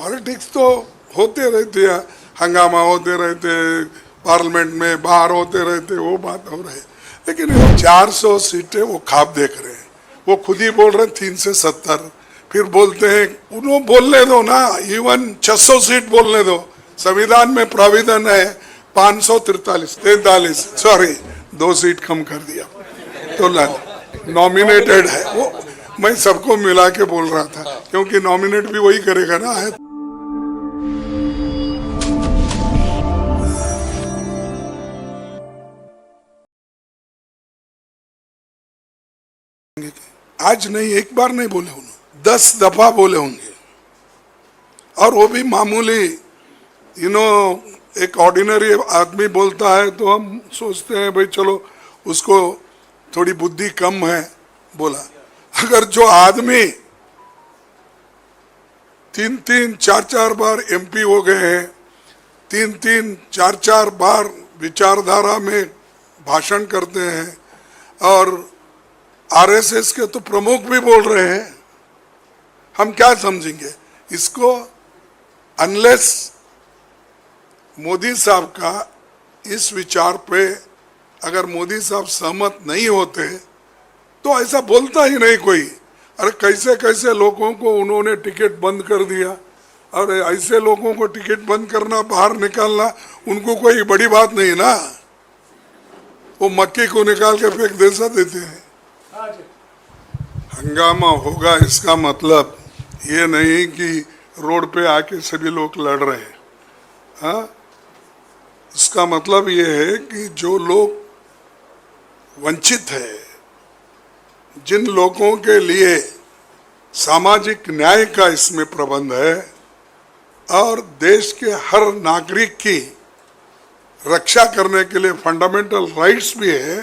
Politics तो होते रहते हैं, हंगामा होते रहते, पार्लियामेंट में बाहर होते रहते, वो बात हो रही। लेकिन वो 400 सीटें वो ख्वाब देख रहे हैं। वो खुद ही बोल रहे हैं 3 से 70, फिर बोलते हैं उन्होंने बोलने दो ना, इवन 600 सीट बोलने दो। संविधान में प्राविधान है 543 सॉरी 2 सीट कम कर दिया तो नॉमिनेटेड है वो। मैं सबको मिला के बोल रहा था क्योंकि नॉमिनेट भी वही करेगा ना। है आज नहीं, एक बार नहीं बोले उन्होंने, 10 दफा बोले होंगे। और वो भी मामूली, एक ऑर्डिनरी आदमी बोलता है तो हम सोचते हैं भाई चलो उसको थोड़ी बुद्धि कम है बोला। अगर जो आदमी 3-3, 4-4 बार एमपी हो गए हैं, 3-3, 4-4 बार विचारधारा में भाषण करते हैं और आरएसएस के तो प्रमुख भी बोल रहे हैं, हम क्या समझेंगे इसको? अनलेस मोदी साहब का इस विचार पे अगर मोदी साहब सहमत नहीं होते तो ऐसा बोलता ही नहीं कोई। अरे कैसे कैसे लोगों को उन्होंने टिकट बंद कर दिया, और ऐसे लोगों को टिकट बंद करना, बाहर निकालना उनको कोई बड़ी बात नहीं ना। वो मक्की को निकाल के फेंक दे देते हैं। हंगामा होगा इसका मतलब ये नहीं कि रोड पे आके सभी लोग लड़ रहे हैं। हाँ, इसका मतलब ये है कि जो लोग वंचित है, जिन लोगों के लिए सामाजिक न्याय का इसमें प्रबंध है और देश के हर नागरिक की रक्षा करने के लिए फंडामेंटल राइट्स भी है,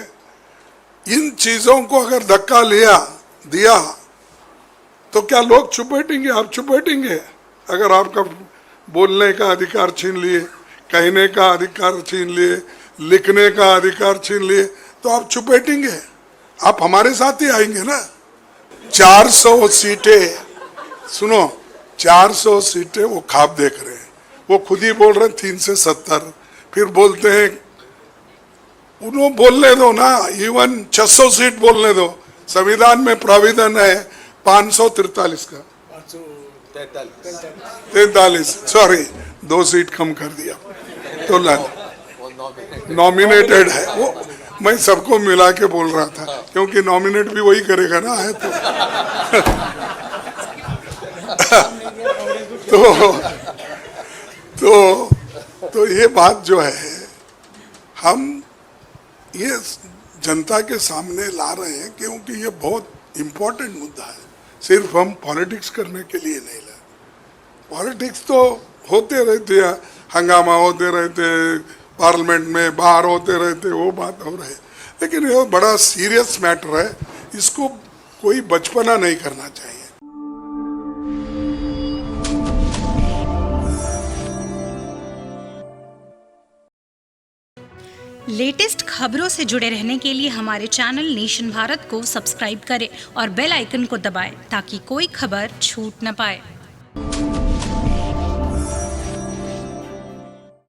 इन चीजों को अगर धक्का दिया तो क्या लोग चुप बैठेंगे? आप चुप बैठेंगे? अगर आपका बोलने का अधिकार छीन लिए, कहने का अधिकार छीन लिए, लिखने का अधिकार छीन लिए, तो आप चुप बैठेंगे? आप हमारे साथ ही आएंगे ना। 400 सीटें, सुनो, 400 सीटें वो ख्वाब देख रहे हैं। वो खुद ही बोल रहे हैं 3 से 70, फिर बोलते हैं उन्होंने बोलने दो ना, इवन 600 सीट बोलने दो। संविधान में प्राविधान है 543 का, 43 सॉरी 2 सीट कम कर दिया तो नॉमिनेटेड है वो। मैं सबको मिला के बोल रहा था क्योंकि नॉमिनेट भी वही करेगा ना। है तो ये बात जो है हम ये जनता के सामने ला रहे हैं क्योंकि ये बहुत इम्पोर्टेंट मुद्दा है। सिर्फ हम पॉलिटिक्स करने के लिए नहीं लाए। पॉलिटिक्स तो होते रहते हैं, हंगामा होते रहते, पार्लियामेंट में बाहर होते रहते, वो बात हो रही। लेकिन ये बड़ा सीरियस मैटर है, इसको कोई बचपना नहीं करना चाहिए। लेटेस्ट खबरों से जुड़े रहने के लिए हमारे चैनल नेशन भारत को सब्सक्राइब करें और बेल आइकन को दबाएं ताकि कोई खबर छूट न पाए।